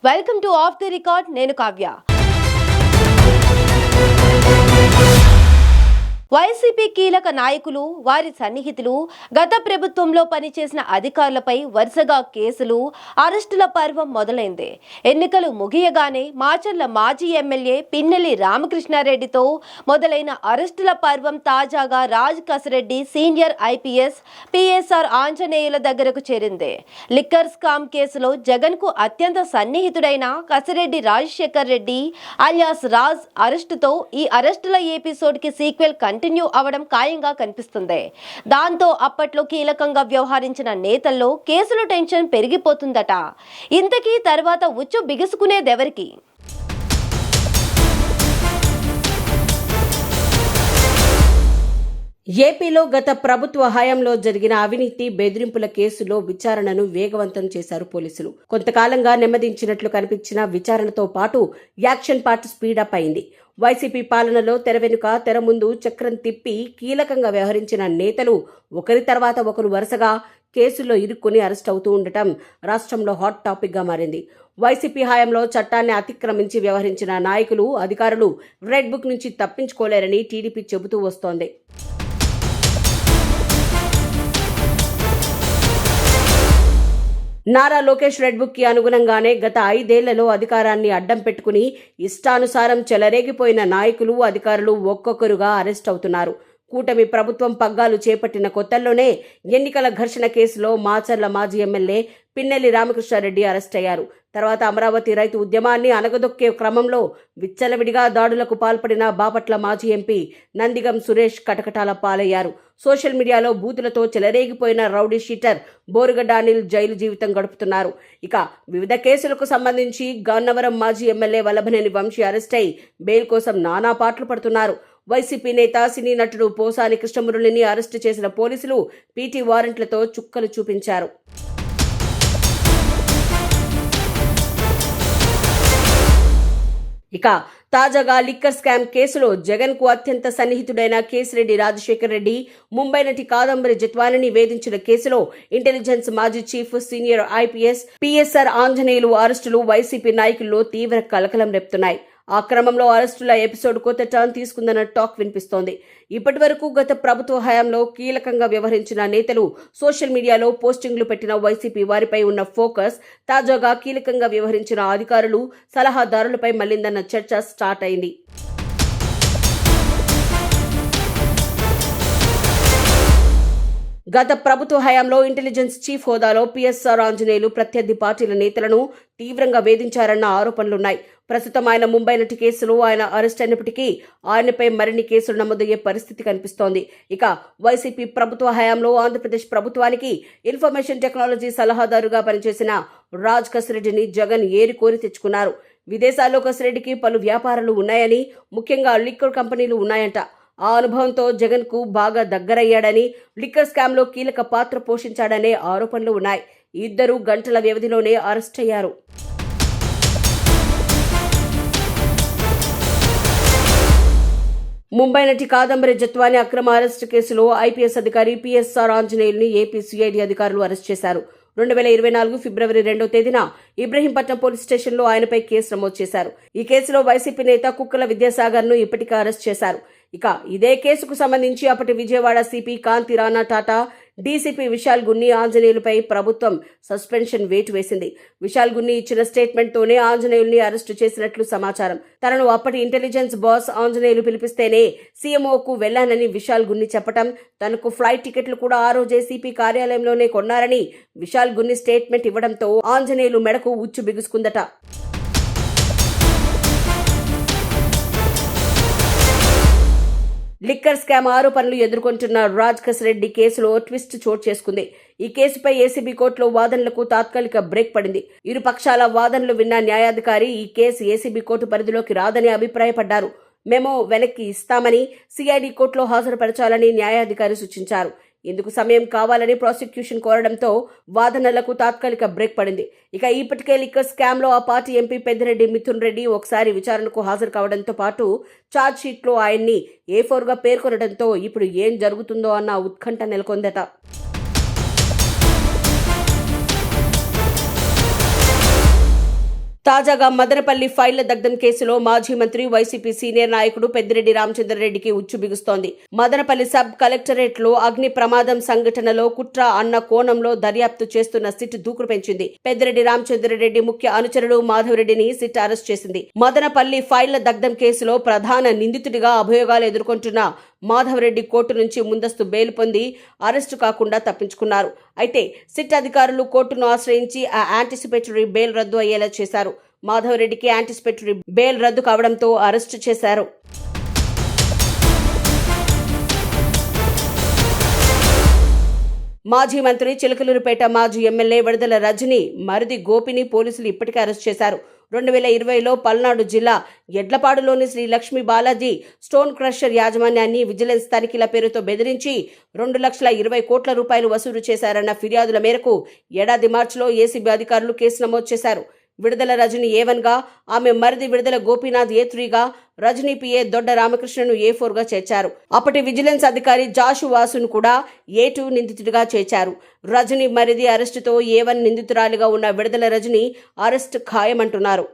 Welcome to of the record. నేను Kavya. YCP కీలక నాయకులు, వారి సన్నిహితులు, గత ప్రభుత్వంలో పనిచేసిన అధికారులపై వరుసగా కేసులు, అరెస్టుల పర్వం మొదలైంది. ఎన్నికలు ముగియగానే మాచర్ల మాజీ ఎమ్మెల్యే పిన్నెల్లి రామకృష్ణారెడ్డితో మొదలైన అరెస్టుల పర్వం తాజాగా Raj Kasireddy senior IPS PSR ఆంజనేయుల దగ్గరకు చేరింది. లిక్కర్ స్కామ్ కేసులో జగన్ కు అత్యంత సన్నిహితుడైన కసిరెడ్డి రాజశేఖర్ రెడ్డి అలియాస్ రాజ్ అరెస్టుతో ఈ అరెస్టుల ఎపిసోడ్ కి సీక్వెల్ కంటిన్యూ అవడం ఖాయంగా కనిపిస్తుంది. దాంతో అప్పట్లో కీలకంగా వ్యవహరించిన నేతల్లో కేసుల టెన్షన్ పెరిగిపోతుందట. ఇంతకీ తర్వాత ఉచ్చు బిగుసుకునేదెవరికి? ఏపీలో గత ప్రభుత్వ హయాంలో జరిగిన అవినీతి బెదిరింపుల కేసులో విచారణను వేగవంతం చేశారు పోలీసులు. కొంతకాలంగా నెమ్మదించినట్లు కనిపించిన విచారణతో పాటు యాక్షన్ పార్ట్ స్పీడప్ అయింది. వైసీపీ పాలనలో తెర వెనుక తెర ముందు చక్రం తిప్పి కీలకంగా వ్యవహరించిన నేతలు ఒకరి తర్వాత ఒకరు వరుసగా కేసుల్లో ఇరుక్కుని అరెస్ట్ అవుతూ ఉండటం రాష్ట్రంలో హాట్ టాపిక్ గా మారింది. వైసీపీ హయాంలో చట్టాన్ని అతిక్రమించి వ్యవహరించిన నాయకులు, అధికారులు రెడ్ బుక్ నుంచి తప్పించుకోలేరని టీడీపీ చెబుతూ వస్తోంది. నారా లోకేష్ రెడ్ బుక్ కి అనుగుణంగానే గత 5 ఏళ్లలో అధికారాన్ని అడ్డం పెట్టుకుని ఇష్టానుసారం చెలరేగిపోయిన నాయకులు, అధికారులు ఒక్కొక్కరుగా అరెస్ట్ అవుతున్నారు. కూటమి ప్రభుత్వం పగ్గాలు చేపట్టిన కొత్తల్లోనే ఎన్నికల ఘర్షణ కేసులో మాచర్ల మాజీ ఎమ్మెల్యే పిన్నెల్లి రామకృష్ణారెడ్డి అరెస్ట్ అయ్యారు. తర్వాత అమరావతి రైతు ఉద్యమాన్ని అనగదొక్కే క్రమంలో విచ్చలవిడిగా దాడులకు పాల్పడిన బాపట్ల మాజీ ఎంపీ నందిగం సురేష్ కటకటాల పాలయ్యారు. సోషల్ మీడియాలో బూతులతో చెలరేగిపోయిన rowdy sheeter Borugadda Anil jail జీవితం గడుపుతున్నారు. ఇక వివిధ కేసులకు సంబంధించి గన్నవరం మాజీ ఎమ్మెల్యే వల్లభనేని వంశీ అరెస్ట్ అయి బెయిల్ కోసం నానా పాటలు పడుతున్నారు. వైసీపీ నేత, సినీ నటుడు పోసాని కృష్ణమురళిని అరెస్టు చేసిన పోలీసులు పీటీ వారెంట్లతో చుక్కలు చూపించారు. ఇక తాజాగా లిక్కర్ స్కామ్ కేసులో జగన్ కు అత్యంత సన్నిహితుడైన కేసిరెడ్డి రాజశేఖర్ రెడ్డి, ముంబై నటి కాదంబరి జత్వానిని వేధించిన కేసులో ఇంటెలిజెన్స్ మాజీ chief senior IPS PSR Anjaneyulu అరెస్టులు వైసీపీ నాయకుల్లో తీవ్ర కలకలం రేపుతున్నాయి. ఆ క్రమంలో అరెస్టుల ఎపిసోడ్ కొత్త టర్న్ తీసుకుందన్న టాక్ వినిపిస్తోంది. ఇప్పటి వరకు గత ప్రభుత్వ హయాంలో కీలకంగా వ్యవహరించిన నేతలు సోషల్ మీడియాలో పోస్టింగ్లు పెట్టిన వైసీపీ వారిపై ఉన్న ఫోకస్ తాజాగా కీలకంగా వ్యవహరించిన అధికారులు, సలహాదారులపై మళ్లిందన్న చర్చ స్టార్ట్ అయింది. గత ప్రభుత్వ హయాంలో ఇంటెలిజెన్స్ చీఫ్ హోదాలో పిఎస్ఆర్ ఆంజనేయులు ప్రత్యర్థి పార్టీల నేతలను తీవ్రంగా వేధించారన్న ఆరోపణలున్నాయి. ప్రస్తుతం ఆయన ముంబై నటి కేసులో ఆయన అరెస్ట్ అయినప్పటికీ ఆయనపై మరిన్ని కేసులు నమోదయ్యే పరిస్థితి కనిపిస్తోంది. ఇక వైసీపీ ప్రభుత్వ హయాంలో ఆంధ్రప్రదేశ్ ప్రభుత్వానికి ఇన్ఫర్మేషన్ టెక్నాలజీ సలహాదారుగా పనిచేసిన రాజ్ కసిరెడ్డిని జగన్ ఏరికోరి తెచ్చుకున్నారు. విదేశాల్లో కసిరెడ్డికి పలు వ్యాపారాలు ఉన్నాయని, ముఖ్యంగా లిక్కర్ కంపెనీలు ఉన్నాయంట. ఆ అనుభవంతో జగన్ కు బాగా దగ్గరయ్యాడని, లిక్కర్ స్కామ్ లో కీలక పాత్ర పోషించాడనే ఆరోపణలు ఉన్నాయి. ఇద్దరు గంటల వ్యవధిలోనే అరెస్ట్ అయ్యారు. ముంబై నటి కాదంబరి జత్వాని అక్రమ అరెస్టు కేసులో ఐపీఎస్ అధికారి పిఎస్ఆర్ ఆంజనేయుల్ని ఏపీ సిఐడి అధికారులు అరెస్ట్ చేశారు. 2024 ఫిబ్రవరి 2వ తేదీన ఇబ్రహీంపట్నం పోలీస్ స్టేషన్లో ఆయనపై కేసు నమోదు చేశారు. ఈ కేసులో వైసీపీ నేత కుక్కల విద్యాసాగర్ ను ఇప్పటికే అరెస్ట్ చేశారు. ఇక ఇదే కేసుకు సంబంధించి అప్పటి విజయవాడ సిపి కాంతి రాణా టాటా, డీసీపీ విశాల్ గున్ని ఆంజనేయులపై ప్రభుత్వం సస్పెన్షన్ వేటు వేసింది. విశాల్ గున్ని ఇచ్చిన స్టేట్మెంట్ తోనే ఆంజనేయుల్ని అరెస్టు చేసినట్లు సమాచారం. తనను అప్పటి ఇంటెలిజెన్స్ బాస్ ఆంజనేయులు పిలిపిస్తేనే సీఎంఓకు వెళ్లానని విశాల్ గున్ని చెప్పటం, తనకు ఫ్లైట్ టికెట్లు కూడా ఆ రోజే సిపి కార్యాలయంలోనే కొన్నారని విశాల్ గున్ని స్టేట్మెంట్ ఇవ్వడంతో ఆంజనేయులు మెడకు ఉచ్చు బిగుసుకుందట. లిక్కర్ స్కామ్ ఆరోపణలు ఎదుర్కొంటున్న రాజ్ కసిరెడ్డి కేసులో ట్విస్ట్ చోటు చేసుకుంది. ఈ కేసుపై ఏసీబీ కోర్టులో వాదనలకు తాత్కాలిక బ్రేక్ పడింది. ఇరు పక్షాల వాదనలు విన్న న్యాయాధికారి ఈ కేసు ఏసీబీ కోర్టు పరిధిలోకి రాదని అభిప్రాయపడ్డారు. మెమో వెనక్కి ఇస్తామని, సిఐడి కోర్టులో హాజరుపరచాలని న్యాయాధికారి సూచించారు. ఇందుకు సమయం కావాలని ప్రాసిక్యూషన్ కోరడంతో వాదనలకు తాత్కాలిక బ్రేక్ పడింది. ఇక ఇప్పటికే లిక్కర్ స్కామ్ లో ఆ పార్టీ ఎంపీ పెద్దిరెడ్డి మిథున్ రెడ్డి ఒకసారి విచారణకు హాజరు కావడంతో పాటు ఛార్జ్ షీట్ లో ఆయన్ని A4 గా పేర్కొనడంతో ఇప్పుడు ఏం జరుగుతుందో అన్న ఉత్కంఠ నెలకొందట. తాజాగా మదనపల్లి ఫైళ్ల దగ్ధం కేసులో మాజీ మంత్రి వైసీపీ సీనియర్ నాయకుడు పెద్దిరెడ్డి రామచంద్రారెడ్డికి ఉచ్చు బిగుస్తోంది. మదనపల్లి సబ్ కలెక్టరేట్ లో అగ్ని ప్రమాదం సంఘటనలో కుట్ర అన్న కోణంలో దర్యాప్తు చేస్తున్న సిట్ దూకుడు పెంచింది. పెద్దిరెడ్డి రామచంద్రారెడ్డి ముఖ్య అనుచరుడు మాధవరెడ్డిని సిట్ అరెస్ట్ చేసింది. మదనపల్లి ఫైళ్ల దగ్ధం కేసులో ప్రధాన నిందితుడిగా అభియోగాలు ఎదుర్కొంటున్న మాధవరెడ్డి కోర్టు నుంచి ముందస్తు బెయిల్ పొంది అరెస్టు కాకుండా తప్పించుకున్నారు. అయితే సిట్ అధికారులు కోర్టును ఆశ్రయించి ఆ యాంటిసిపేటరీ బెయిల్ రద్దు అయ్యేలా చేశారు. మాధవరెడ్డికి యాంటిసిపేటరీ బెయిల్ రద్దు కావడంతో అరెస్టు చేశారు. మాజీ మంత్రి చిలకలూరిపేట మాజీ ఎమ్మెల్యే విడుదల రజని మరిది గోపిని పోలీసులు ఇప్పటికే అరెస్ట్ చేశారు. 2020లో పల్నాడు జిల్లా ఎడ్లపాడులోని శ్రీ లక్ష్మీ బాలాజీ స్టోన్ క్రషర్ యాజమాన్యాన్ని విజిలెన్స్ తనిఖీల పేరుతో బెదిరించి 2,20 కోట్ల రూపాయలు వసూలు చేశారన్న ఫిర్యాదుల మేరకు ఏడాది మార్చిలో ఏసీబీ అధికారులు కేసు నమోదు చేశారు. విడుదల రజని A1గా, ఆమె మరిది విడుదల గోపీనాథ్ A3గా, రజనీ పిఏ దొడ్డ రామకృష్ణను A4గా చేర్చారు. అప్పటి విజిలెన్స్ అధికారి జాషు వాసును కూడా A2 నిందితుడిగా చేర్చారు. రజనీ మరిది అరెస్టుతో A1 నిందితురాలిగా ఉన్న విడుదల రజని అరెస్ట్ ఖాయమంటున్నారు.